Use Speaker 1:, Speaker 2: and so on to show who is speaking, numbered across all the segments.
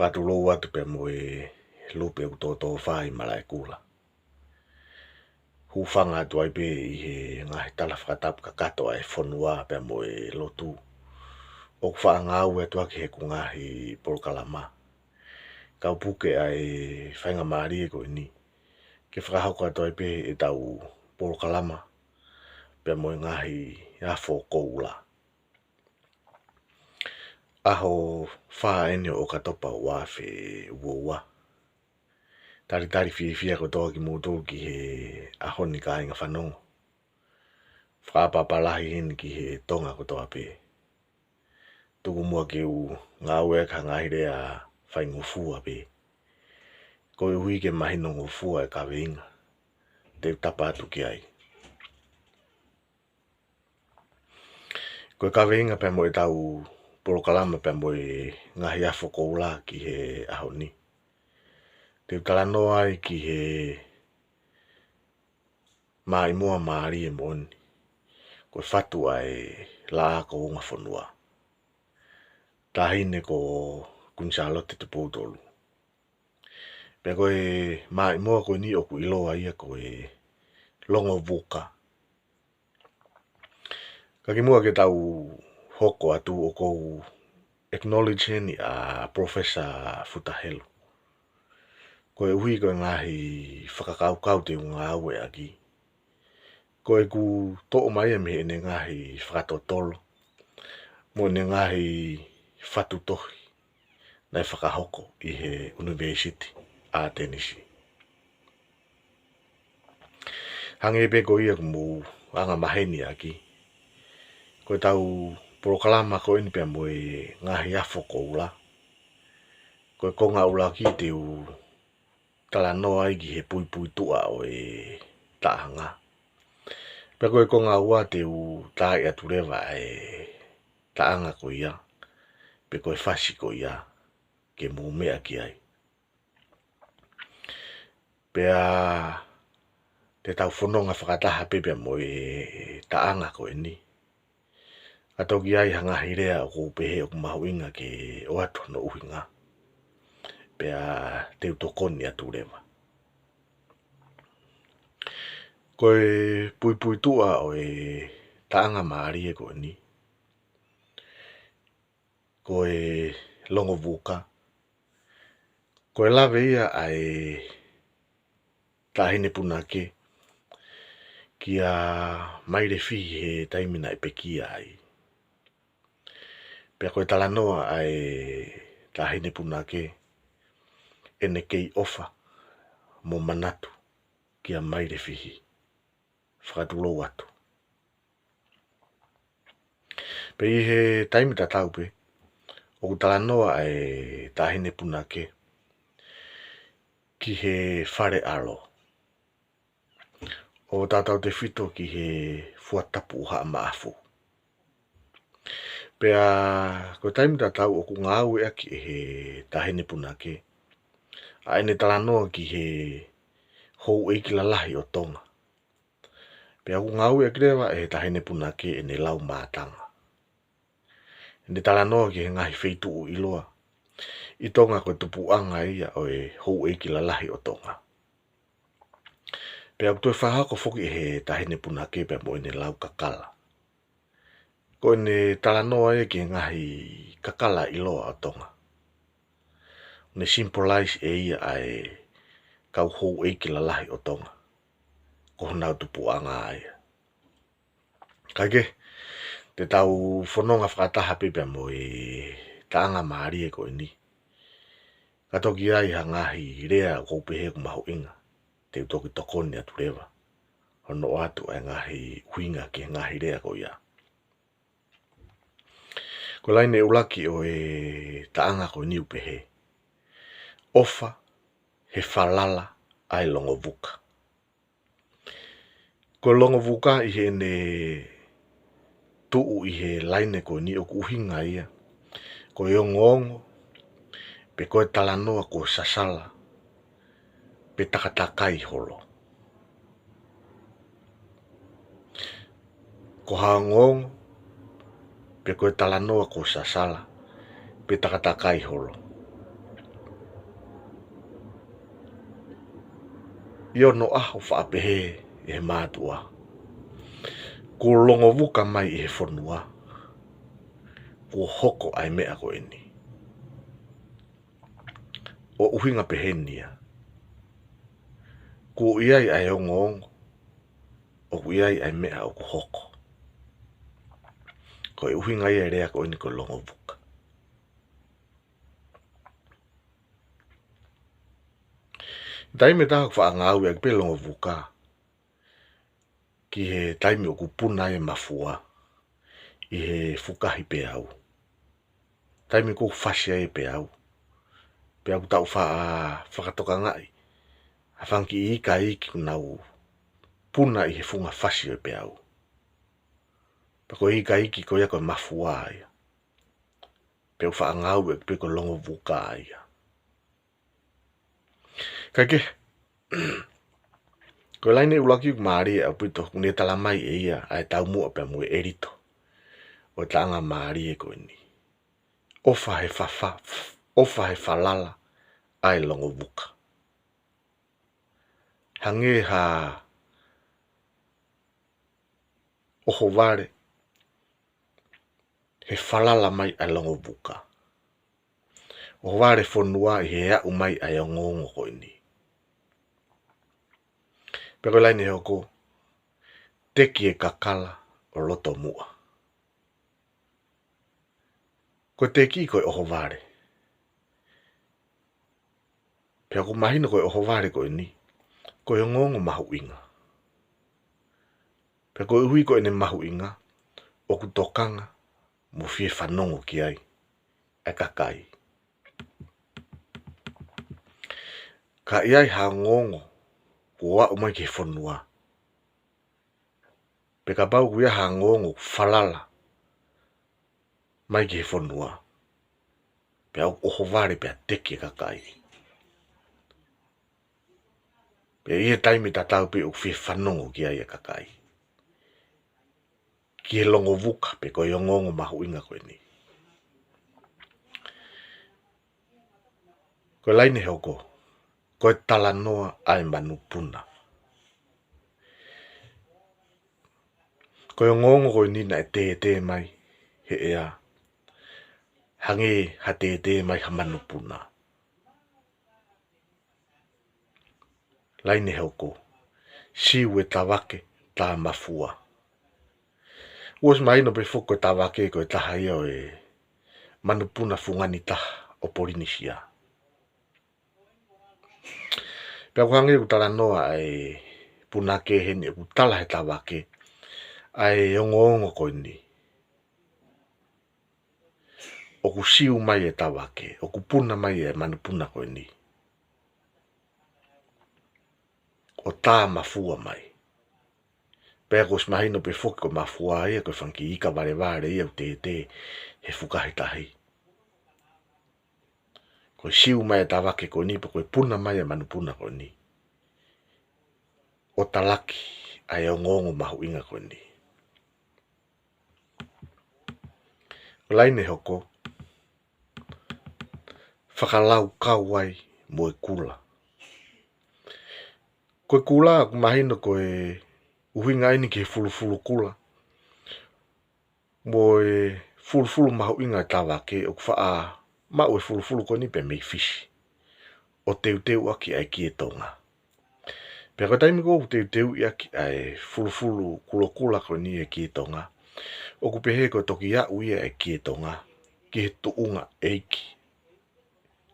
Speaker 1: Whātulou atu pe mo e lupe u tōtō whai malai kula. Hūwhanga atu ai pe i he ngahi tala whakatapu ka katoa e whonua pe mo e lotu. O whaangau e tuaki he ku ngahi polokalama. Kau puke ai whainga maari e ko ni. Ke whakahauka atu ai pe e tau polokalama pe mo e ngahi afo koula. Aho wha ene o katopa o wawhi uoua. Tari whiwhia ko toa ki mūtū ki he ahoni ka inga whanongo. Whapapalahi hini ki he tonga ko toa pe. Tuku mua ki u ngā ue ka ngāhire a whai ngufua pe. Ko i hui ke mahino ngufua e ka weinga. Te tapa atu ki ai. Ko e ka weinga pe mo e tau polokalama pe mo e ngahi afo koula ki he ahoni. Te utalano ai ki he mai mua maari e moni. Ko whatu ai la ko unga whanua. Tahine ko kunsalote te pūtolu. Pe ko e mai mua ko ni o ku iloa ia ko e longo vuka. Kaki mua ke tau hoko atu o kou acknowledge ni a Professor Futahelo. Ko e hui ko ngahi whakakaukau te unga aue aki. Ko e ku tō mai me e ngahi whakatotolo. Mo ne ngahi whatutohi. Nei whakahoko i he University a Tennessee. Hange pe ko ia kumu anga maheni aki. Ko e tau polokalama ko ini pe mo e ngahi afo koula. Ko e konga ula ki te u tala noa i ki he pui tua o e tahanga. Pe ko e konga ua te u tai aturewa e taanga ko ia. Pe ko e whasi ko ia ke mumea ki ai. Pe a te tau whanonga whakataha pepe mo e taanga ko e ni. Atoki ai hanga hirea o ko pehe o kumahuinga ke o atu no uhinga. Pe a te utokoni aturewa. Ko e pui tua o e taanga maari e ko ni. Ko e longo vuka. Ko e lawe ia ai tahine punake. Ki a maire fihi he taimina e pekia ai. Pea koe tala noa ai tahine punake. Ene kei ofa mo manatu ki a maire fihi. Whakatulou atu. Pe i he taimita taupe. O tala noa ai tahine punake. Ki he whare alo. O tātau te whito ki he fuatapu haa maafu. Pea ko taimita tau o ku ngāu ea ki he tahine punake. A ene tala noa ki he hou eiki lalahi o tonga. Pea ku ngāu ea kirewa e tahine punake ene lau mātanga. Ene tala noa ki he ngahi feitu u iloa. I tonga ko tupuanga ia o e hou eiki lalahi o tonga. Pea kutoi whahako whoki he tahine punake pe mo ene lau kakala. Ko ene tala noa e ki ngahi kakala iloa o tonga. Ne symbolize e ia ai kau hou eiki lalahi o tonga. Ko honau tupuanga aia. Kaike, te tau whanonga whakataha pepe mo e taanga maari e ko ni. Katoki ai ha ngahi rea ko pehe ku mahu inga. Te utoki tokoni atu rewa. Hono atu ai ngahi huinga ki ngahi rea ko ia. Ko laine ulaki o e taanga ko ni upehe. Ofa he whalala ai longo vuka. Ko longo vuka i he ne tuu i he laine ko ni o kuhinga ia. Ko yongongo. Pe koe talanoa ko sasala. Pe takatakai holo. Ko hangongo. Pe koe talanoa ko sasala. Pe takatakai holo. Io no aho whaapehe e he mātua. Ko longo wuka mai i he whanua. Ko hoko ai mea ko eni. O uhinga pehenia. Ko iai ai ongo. O iai ai mea o ko hoko. Ko e uhinga ia rea ko eni ko longo wuka. Taime taha wha ngau e pe longo wuka. Ki he taime o kupuna e mafua. I he fukahi pe au. Taime ko fasia e pe au. Pe au tau whakatoka ngai. A whanki i ka iki nau puna i he funga fasio e pe au. Pa ko i ka iki ko ia ko mafua ia. Pe au whaangau e pe ko longo wuka ia. Ka ke. Ko laine ulaki maari au pito kune tala mai e ia ai tau mua pe mue erito. O tanga maari e ko ni. Ofa he fafa. Ofa he falala ai longo wuka. Hange ha oho ware he falala mai ai longo wuka. O ware whanua i he au mai ai o ngongo ko ni. Pero laine hoko teki e kakala o loto mua. Ko teki ko e oho ware. Pea ko mahina ko e oho ware ko ni. Ko e ngongo mahu inga. Pea ko e hui ko e ne mahu inga. O ku tokanga mo fie whanongo ki ai. E kakai. Ka iai ha ngongo. Ko wa umai ki whanua. Pe ka bau kuia ha ngongo falala. Mai ki whanua. Pe au oho ware pe a teki e kakai. Pe ia taimi tatau pe u fie whanongo ki ai e kakai. Ki he longo wuka pe ko i ngongo mahu inga koe ni. Ko laine hoko. Ko e tala noa ai manu puna. Ko e ngongo koe ni na e te mai. He ea. Hange ha te mai ha manu puna. Laine hoko. Siu e tawake ta mafua. Uos mai no pe foko e tawake ko e taha ia o e manu puna fungani taha o Polinisia. Pea kuhange ku tala noa ai punake heni ku tala he tawake. Ai ongo koe ni. O ku siu mai e tawake. O ku puna mai e manu puna koe ni. O tā mafua mai. Pea ko smahino pe foki ko mafua ia ko whanki ika ware ia u te he fukahi tahi. Ko siu mai e tawake ko ni, ko puna mai e manu puna ko ni. O talaki ai o ngongo mahu inga ko ni. O laine hoko. Whakalau kawai mo e kula. Ko e kula ku mahino ko e uhinga ini ki fulu kula. Mo e fulu mahu inga tawake o ku wha mau e fulu ko ni pe mei fishi. O teu aki ai ki e tonga. Pea ko taimi ko teu i aki ai fulu kula ko ni e ki e tonga. O ku pehe ko toki a uia e ki e tonga. Ki he tuunga eiki.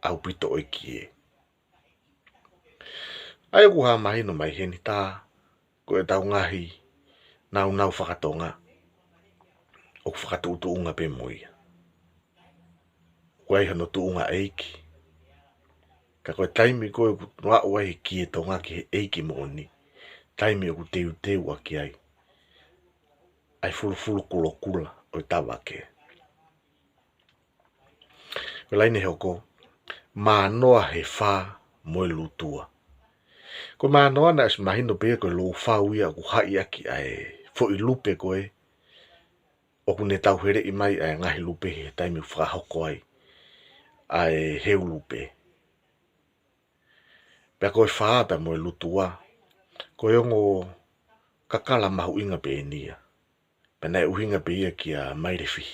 Speaker 1: Au pito o ki e. Ai ku ha mahino mai heni tā. Ko e tau ngahi. Nau whakatonga. O ku whakatuunga pe moia. Ko ai hano tuunga eiki. Ka koe taimi koe wa wai ki e tonga ki he eiki mo ni. Taimi o ku teu aki ai. Ai fulu kula o tawake. Ko laine hoko. Mā noa he whā moe lutua. Ko mā noa na es mahino pe koe lo whā uia ku hai aki ai fo i lupe koe. O ku ne tau here i mai ai ngahi lupe he taimi whakahoko ai. Ai heu lupe. Pea koe whaa pe moe lutua. Ko yongo kakala mahu inga pe enia. Pena uhinga pe ia kia mairefi.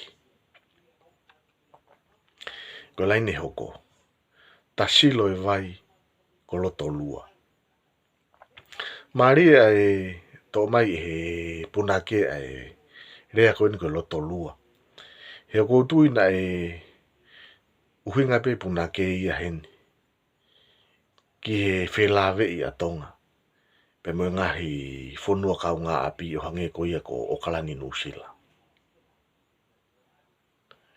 Speaker 1: Ko laine hoko. Ta silo e vai ko loto lua. Maria e to mai e punake e rea ko ni ko loto lua. He ko tuina e uhinga pe punake ia heni. Ki he whelave i atonga. Pe mo ngahi whonua kau ngā api o hange ko ia ko Okalani Nusila.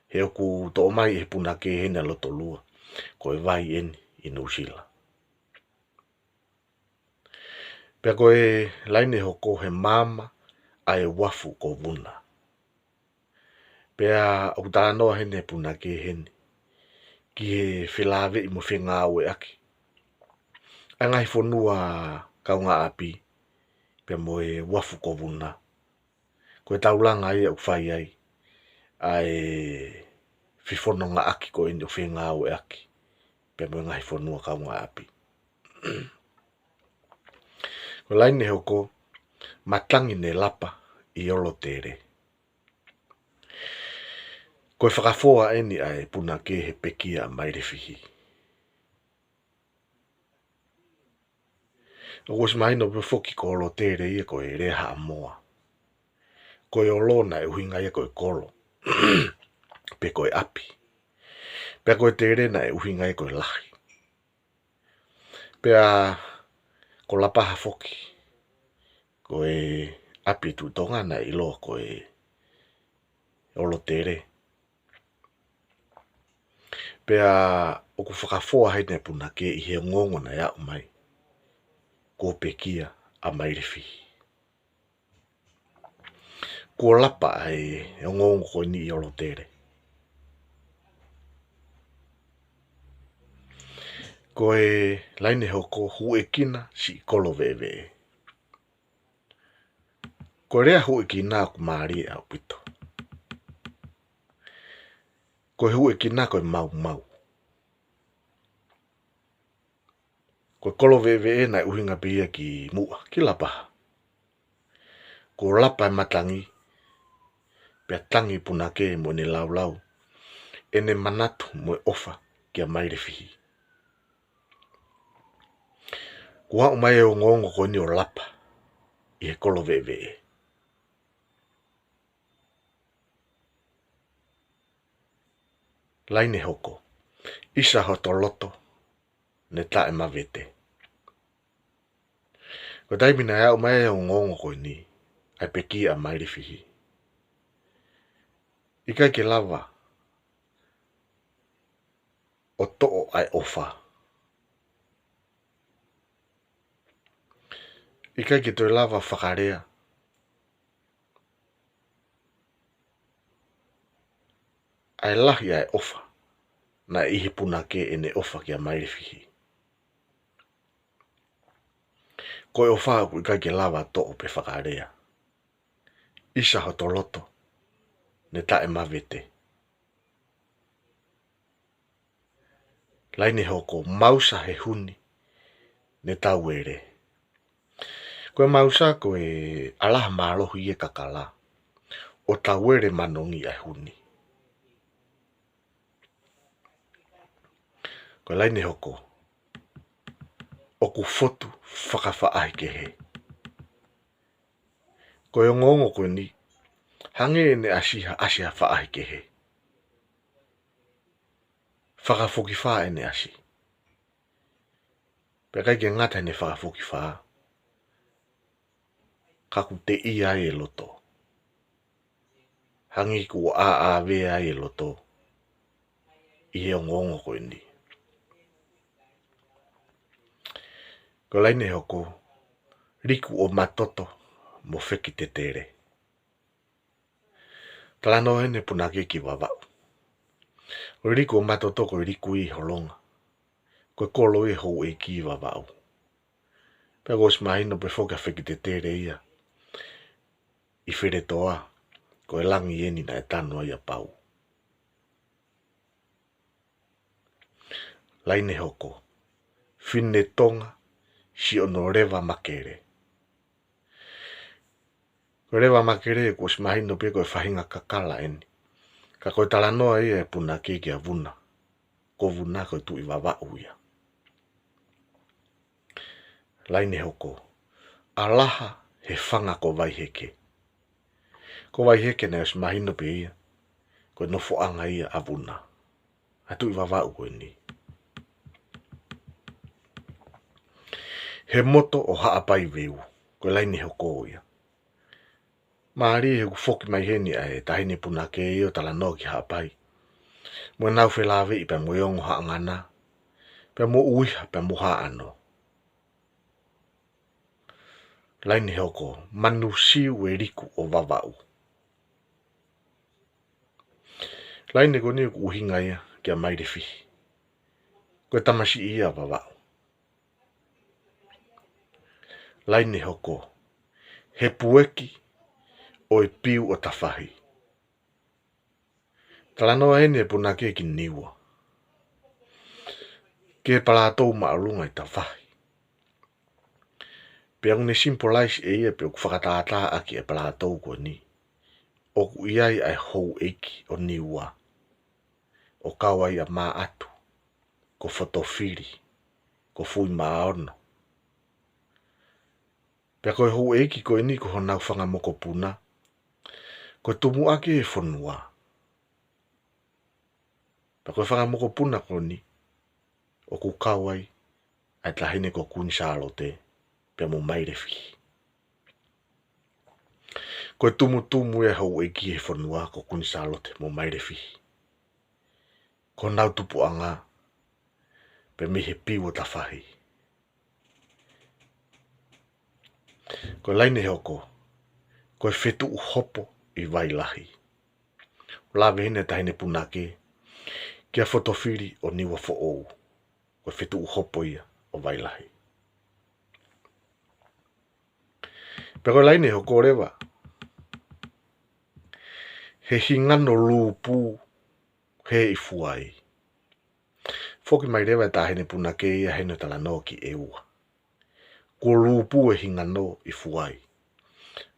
Speaker 1: He oku to mai e punake hena loto lua. Ko e vai eni i Nusila. Pe ko e laine hoko he mama a e wafu ko vuna. Pe a o tānoa hene punake hene. Ki he whelave i mo whenga o e aki. A ngai whonua kau ngā api. Pe mo e wafu ko vuna. Ko e taulanga ai au whai ai. A e whiwhono ngā aki ko eni o whenga o e aki. Pe mo ngai whonua kau ngā api. Ko laine hoko matangi ne lapa i olo tere. Ko e whakafoa eni ai punake he pekia mairefihi. O was maino pe foki ko olo tere ia ko e reha amoa. Ko e olona e uhinga ia ko e kolo. Pe ko e api. Pe ko e tere na e uhinga ia ko e lahi. Pe a ko lapaha foki. Ko e api tu tonga na ilo ko e olo tere. Pe a o ku whakafoa hei ne punake i he ngongo na ia umai. Ko pekia a mairefi. Ko lapa ai e ngongo ko ni i olo tere. Ko e laine hoko hu e kina si kolo veve. Ko rea hu e kina ku maari au pito. Ko hu e kina ko e mau mau. Ko kolo veve na uhinga pia ki mua ki lapa. Ko lapa matangi. Pea tangi punake mo ne lau lau. Ene manatu mo e ofa ki a mairefihi. Kua umai e o ngongo ko ni o lapa. I he kolo veve. Laine hoko. Isa hoto loto. Ne ta e mavete. Ko taimina ya umai e o ngongo ko ni. Ai peki a mairefihi. Ika ke lava. O to'o ai ofa. Ika ke toi lava whakarea. Ai lahi ai ofa. Na ihi punake ene ofa ki a mairefihi. Ko e ofa aku ika ke lava to'o pe whakarea. Isa hoto loto. Ne ta e mavete. Laine hoko mausa he huni. Ne tau ere. Ko e mausa ko e alaha maalohu i e kakala. O tau ere manongi ai huni. Ko laine hoko. O ku fotu whakawha ai ke he. Ko e ngongo ko ni. Hange ne asiha wha ai ke he. Whakafoki wha e ne asi. Pe kai ke ngata ne whakafoki wha. Kaku te ia e loto. Hangi ku a vea e loto. I he ngongo ko ni. Ko laine hoko. Riku o matoto. Mo wheki te tere. Talano hene punake ki wawau. Ko riku o matoto ko riku i holonga. Ko kolo e hou e ki wawau. Pea gos mahino pe whoka wheki te tere ia. I where toa. Ko e langi eni na e tanoa ia pau. Laine hoko. Whine tonga. Si ono rewa makere. rewa makere ko smahino pe ko fahinga kakala eni. Ka koe talanoa ia e puna keke a vuna. Ko vuna ko tu iwa uia. Laine hoko. Alaha he whanga ko vai heke. Ko vai heke na smahino pe ia. Ko nofo anga ia a vuna. Atu iwa ua ni. He moto o haapai veu. Ko laine hoko ia. Maari he kufoki mai heni ai tahine puna ke io tala no ki haapai. Mo nau whelave i pe mo yongo haangana. Pe mo uiha pe mo haano. Laini hoko manu siu e riku o vavau. Laini ko ni ku uhinga ia kia maire fihi. Koe tamasi ia vavau. Laini hoko he pueki o e piu o tafahi. Talanoa ene e puna ke ki niwa. Ke palatou maalunga i tafahi. Pe ang ne symbolize e ia pe o whakataata aki e palatou ko ni. O ku iai ai hou eiki o niwa. O kawai a maa atu. Ko fotofiri. Ko fui maaono. Pe koe hou eiki ko ni ko honau whanga moko puna. Ko tumu ake e whanua. Pe koe whanga moko puna ko ni. O ku kawai ai tahine ko kunsalote. Pe mo maire fihi. Koe tumu e hou eiki e whanua ko kunsalote mo maire fihi. Ko nau tupu anga. Pe mihe piu o tafahi. Ko laine hoko. Koe whetu uhopo i vailahi. Lawe hine tahine punake. Kia fotofiri o niwa fo ou. Koe whetu uhopo ia o vailahi. Pero laine hoko rewa. He hingano lupu he i fuai. Foki mai rewa tahine punake ia hene tala no ki e ua. Ko lupu e hingano i fuai.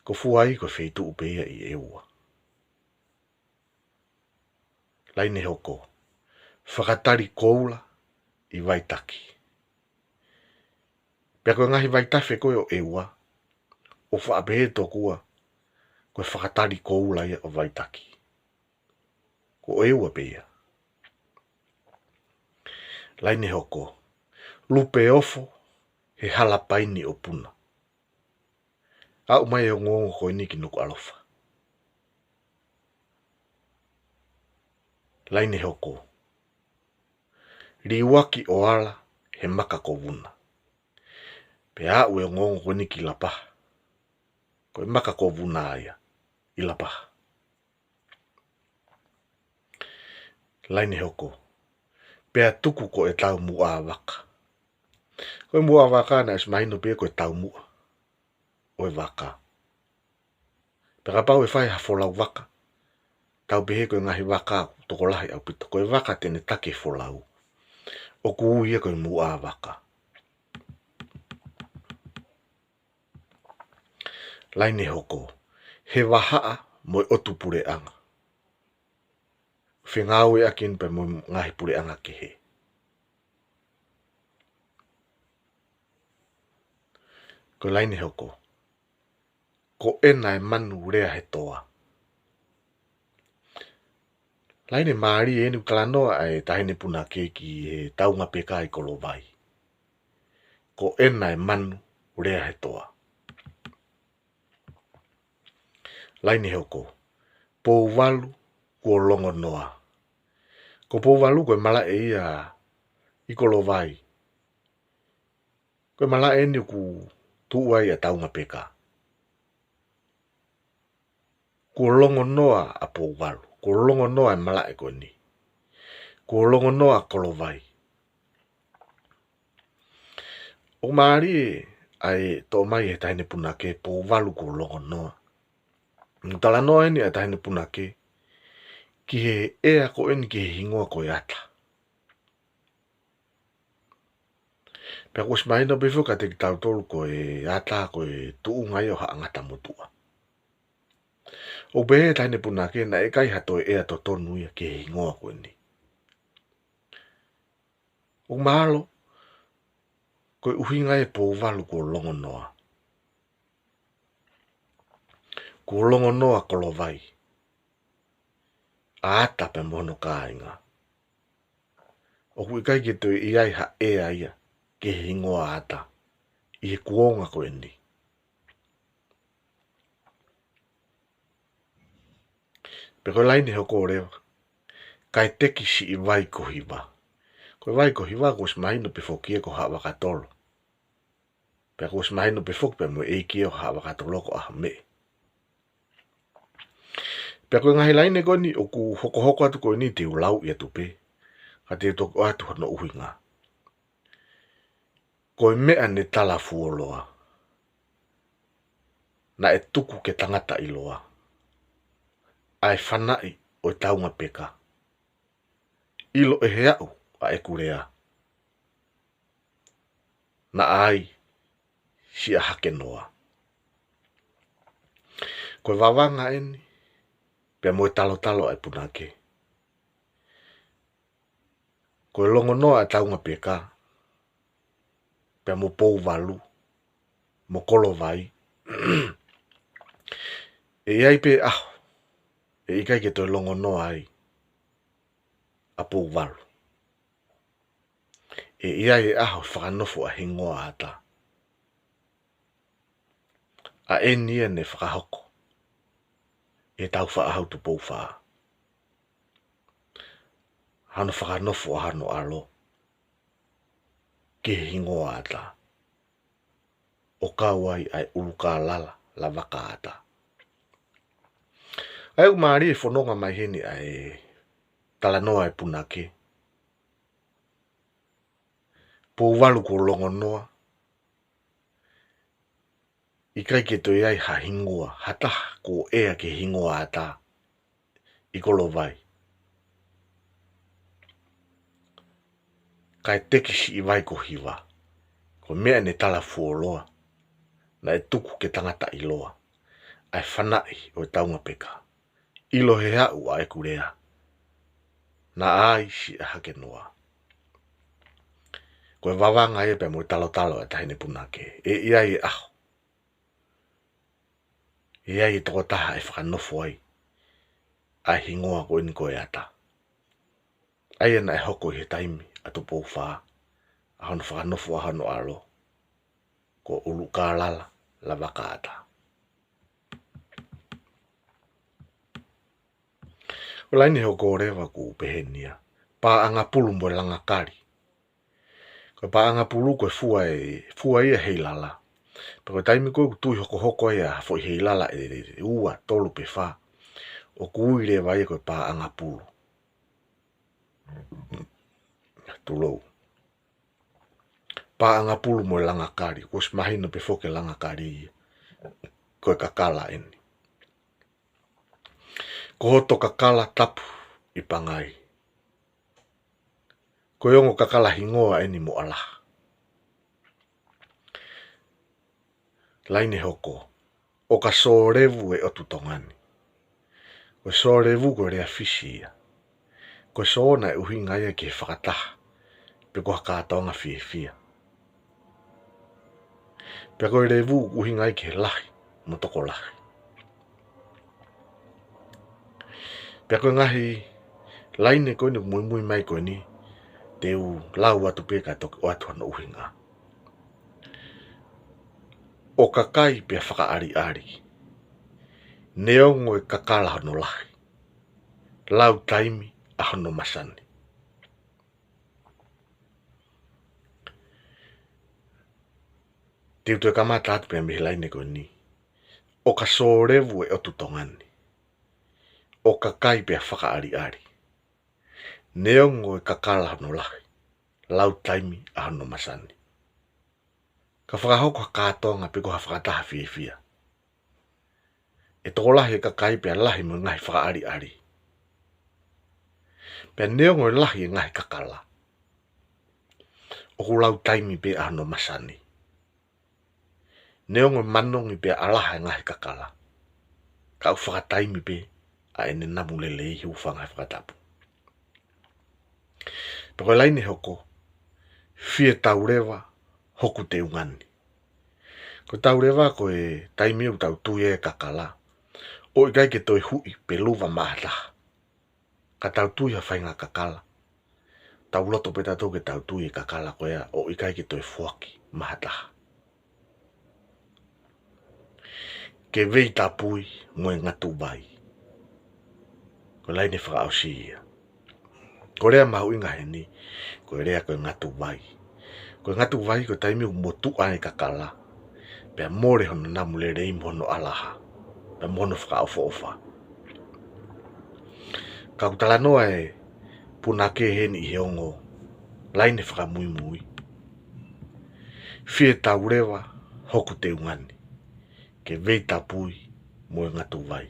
Speaker 1: Ko fuai ko whetu upea i e ua. Laine hoko. Whakatari koula i vaitaki. Pea koe ngahi vaitafe koe o e ua. O whaabehe tokua. Koe whakatari koula ia o vaitaki. Ko e ua pea. Laine hoko. Lupe ofo he halapaini o puna. Au mai o ngongo koe niki nuku alofa. Laine hoko. Riwaki o ala he maka ko vuna. Pe au e ngongo koe niki lapaha. Koe maka ko vuna aia. I lapaha. Laine hoko. Pea tuku ko e tau mua waka. Koe mua waka na ismahino pia koe tau mua. O e waka. Pea pau e whai hafolau waka. Tau behe koe ngahi waka toko lahi au pita. Koe waka tene take folau. O ku uia koe mua waka. Laine hoko. He wahaa moi otu pure anga. Whengau e akin pe moi ngahi pure anga ke he. Ko laine hoko. Ko ena e manu rea he toa. Laine maari e ni kalanoa e tahine puna keki e taunga peka i kolo vai. Ko ena e manu rea he toa. Laine hoko. Pou walu kua longo noa. Ko pou walu koe mala e ia i kolo vai. Koe mala e ni ku tuai a taunga peka. Kua longo noa a pou walu. Kua longo noa e mala e koe ni. Kua longo noa kolo vai. O maari ai to mai e tahine puna ke pou walu kua longo noa. Tala noa eni a tahine puna ke. Ki he ea ko eni ki he hingoa koe ata. Pea ko smaina bifo ka te ki tau tolu koe ata koe tuu ngai o haangata motua. O be tahine punake na e kai hato e ato tonu ia ke hingoa koe ni. O mahalo, koe uhinga e pou walu ko longo noa. Ko longo noa kolo vai. A ata pe mono ka inga. O kui kai ke toi iai ha e aia ke hingoa ata. I he kuonga koe ni. Pe koe laini hoko rewa. Kai teki si i vai ko hiwa. Koe vai ko hiwa ko smahino pe fokie ko hawa katolo. Pe ko smahino pe fok pe mo e kia o hawa katolo ko aha me. Pe koe ngahi laini ko ni o ku hoko hoko atu ko ni te ulau ia tupe. Ka te toko atu hano uhinga. Koe mea ne tala fuoloa. Na e tuku ke tangata iloa. Ai whanai o taunga peka. Ilo e heau a e kurea. Na ai si a hake noa. Koe wawanga eni. Pea moe talo talo ai punake. Koe longo noa a taunga peka. Pea mo pou walu. Mo kolo vai. E iai pe aho. E ikai ke toi longo noa ai. A pou walu. E iai e aho whakanofo a hingoa ata. A e nia ne whakahoko. E tau whaahau tu pou whaa. Hano whakanofo a hano alo. Ke hingoa ata. O kawai ai uluka lala la waka ata. Ai umari e whanonga mai heni ai tala noa e punake. Pou walu ko longo noa. I kai ke toi ai ha hingoa. Hata ko ea ke hingoa ata. I kolo vai. Kai tekisi i vai ko hiwa. Ko mea ne tala fuoloa. Na e tuku ke tangata iloa. Ai whanai o taunga peka. Ilo he hau a e kurea. Na ai si a hake noa. Koe wawanga e pe mo talo talo e tahine punake. E iai e aho. E iai e toko taha e whakanofo ai. Ai hingoa koe ni koe ata. Ai ena e hoko he taimi atu pou whaa. Ahano whakanofo ahano alo. Ko ulu ka lala la waka ata. Olaini hoko rewa ku pehenia. Pa anga pulu mo langa kari. Ko pa anga pulu koe fua ia hei lala. Pero taimi koe tui hoko hoko ia foi hei lala e ua tolu pe wha. O kuire vai koe pa anga pulu. Tulou. Pa anga pulu mo langa kari. Ko smahino pe foke langa kari. Koe kakala eni. Ko hoto kakala tapu i pangai. Ko yongo kakala hingoa eni mo ala. Laini hoko. O ka sōrevu e otu tongani. Ko sōrevu ko rea fisia. Ko sōna e uhinga ia ke whakataha. Pe ko hakatonga fie fia. Pe ko revu uhinga ia ke lahi. Motoko lahi. Pe ko ngahi. Laini ko ni mui mai ko ni. Te u lau atu peka toki o atu hana uhinga. O kakai pe whaka ari ari. Neongo e kakala hano lahi. Lau taimi a hano masani. Te utu e kamata atu pia mihilaine ko ni. O ka sōrevu e otu tongani. O kakai pe whaka ari ari. Neongo e kakala hano lahi. Lau taimi a hano masani. Ka whakahoko hakatonga pe ko ha whakataha fie fia. E toko lahi e kakai pe lahi mo ngahi whaka ari ari. Pe neongo e lahi e ngahi kakala. O ku lau taimi pe a hano masani. Neongo manongi pe alaha e ngahi kakala. ka u whakataimi pe a ene namu lelei hiu whanga whakatapu. Pero laine hoko, fie taurewa hoku te ungani. Ko taurewa ko e taimi u tau tui e kakala, o i kai ke toi hui pe luwa mahataha. Ka tau tui ha whainga kakala. Tau loto pe tatou ke tau tui e kakala ko ea o i kai ke toi fuaki mahataha. Ke vei tapui ngoe ngatu vai. Ko laine whaka au si ia. Ko rea mahu inga heni, ko rea koe ngatu vai. Ko ngatu vai ko taimi u motu ai kakala. Pea more hono namu le rei mono alaha. Pea mono whaka au foofa. Ka utala noa e punake heni i heongo. Laine whaka mui mui. Fie taurewa hoku te ungani. Ke vei tapui moe ngatu vai.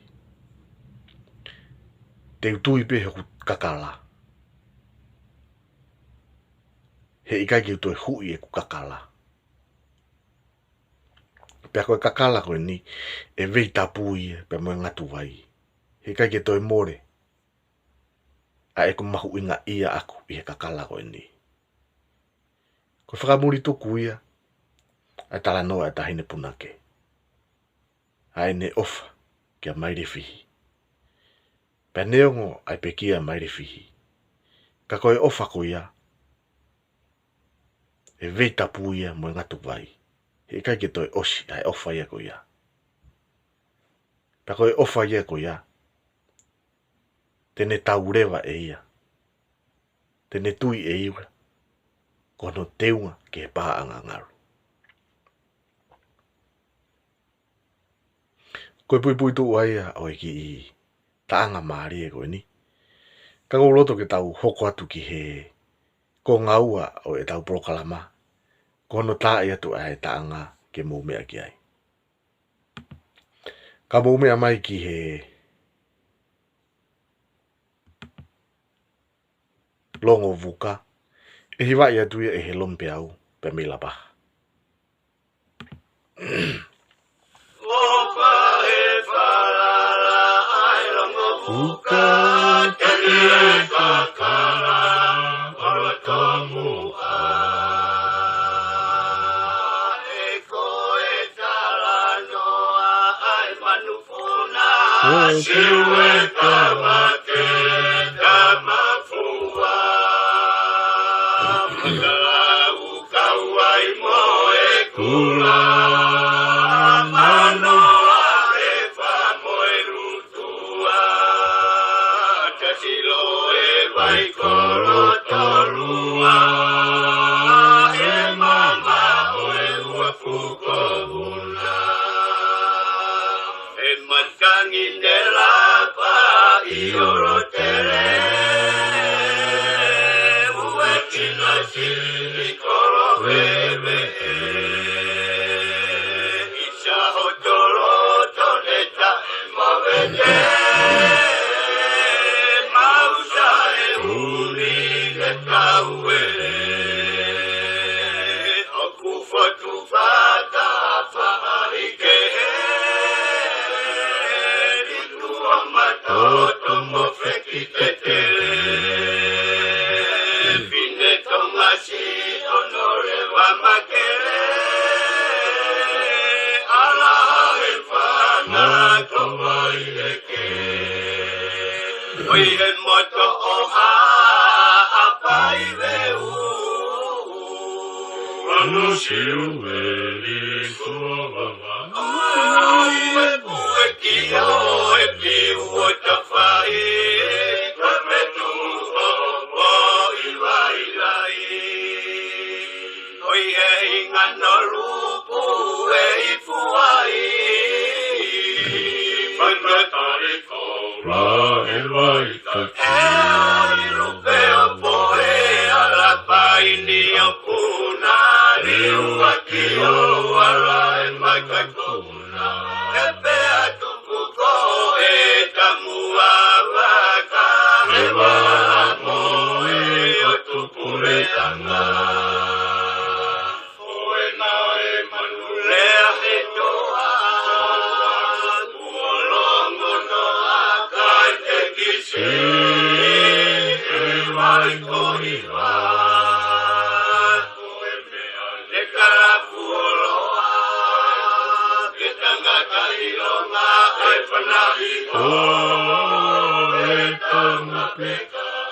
Speaker 1: Te utui pe hoku kakala. He ikai ki utoi hui e ku kakala. Pea koe kakala koe ni e vei tapui pe moe ngatu vai. He ikai ki toi more. A eko mahu inga ia aku i he kakala koe ni. Koe whakamuri tuku ia. A tala noa e tahine punake. A ene ofa kia maire fihi. Pea neongo ai pekia maire fihi. Ka koe ofa ko ia. E vei tapu ia moe ngatu vai. He kai ke toi osi ai ofa ia ko ia. Pea koe ofa ia ko ia. Tene taurewa e ia. Tene tui e iwa. Kono teunga ke he paha anga ngaru. Koe pui pui tu aia o ki i taanga maari e koe ni. Ka kou loto ke tau hoko atu ki he ko ngaua o e tau prokalama. Kono taa ia tu ai taanga ke moumea ki ai. Ka moumea mai ki he longo vuka. E hiwa ia tu ia e he lompe au pe mila paha.
Speaker 2: Buka terie kakala ora tomu eko e talanoa ai manufuna siwe kamake kamafua magala ukawai mo e kula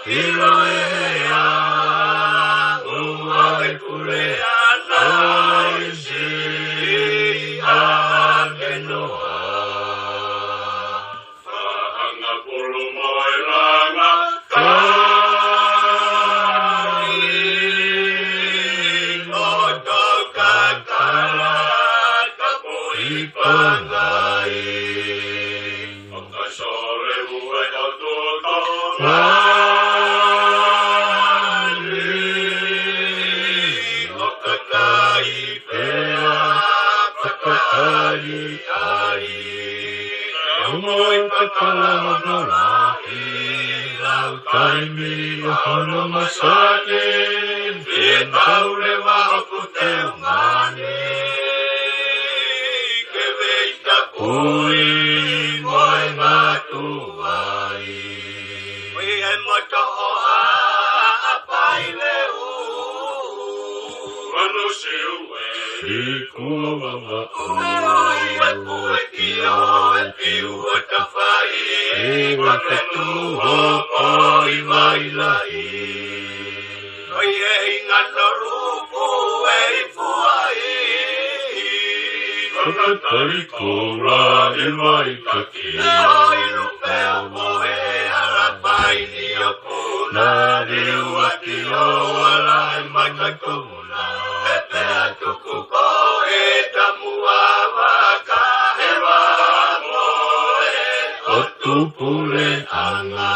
Speaker 2: hiro ea, ua e kure ana isi a kenoa. Whahanga pulu moi ranga kai, no tau kakala, ka pui pangai. Sore ue o tuko mani, o kakai pea, whakaari ai. Moi kakala marahi, lau taimi o hono masake, pia tau lewa o puteo mani, ke veita pui. Tarikora e mai kaki Oi rupea moe arapai ni o puna Riu aki o ala e mai kakuna E pea tuku ko e tamua waka he wa moe O tupule anga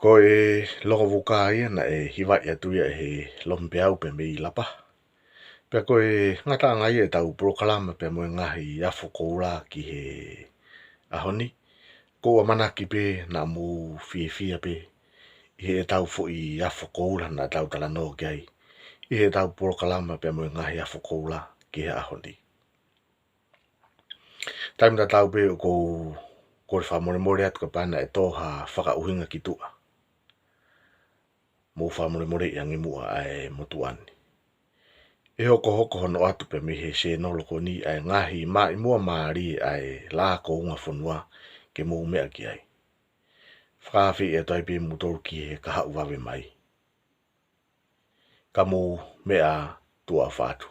Speaker 1: Ko e longo vuka ia na e hiwai atu ia he lompeau pe mei lapa. Pea ko e ngata ngai e tau prokalama pe moe ngahi afu koura ki he ahoni. Ko a manaki pe na mu fia pe. I he tau fo i afu koura na tau tala no gai. I he tau prokalama pe moe ngahi afu koura ki he ahoni. Taimta tau pe o ko le whamore atu ka pana e toha whaka uhinga ki tua. Mo whamore i angi mua ai motuani. E hoko hono atu pe mihe se nolo ko ni ai ngahi mai mua maari ai la ko unga whanua ke mo mea ki ai. Whaafi e tai pe mutoru ki he kaha uwawe mai. Ka mo mea tua whatu.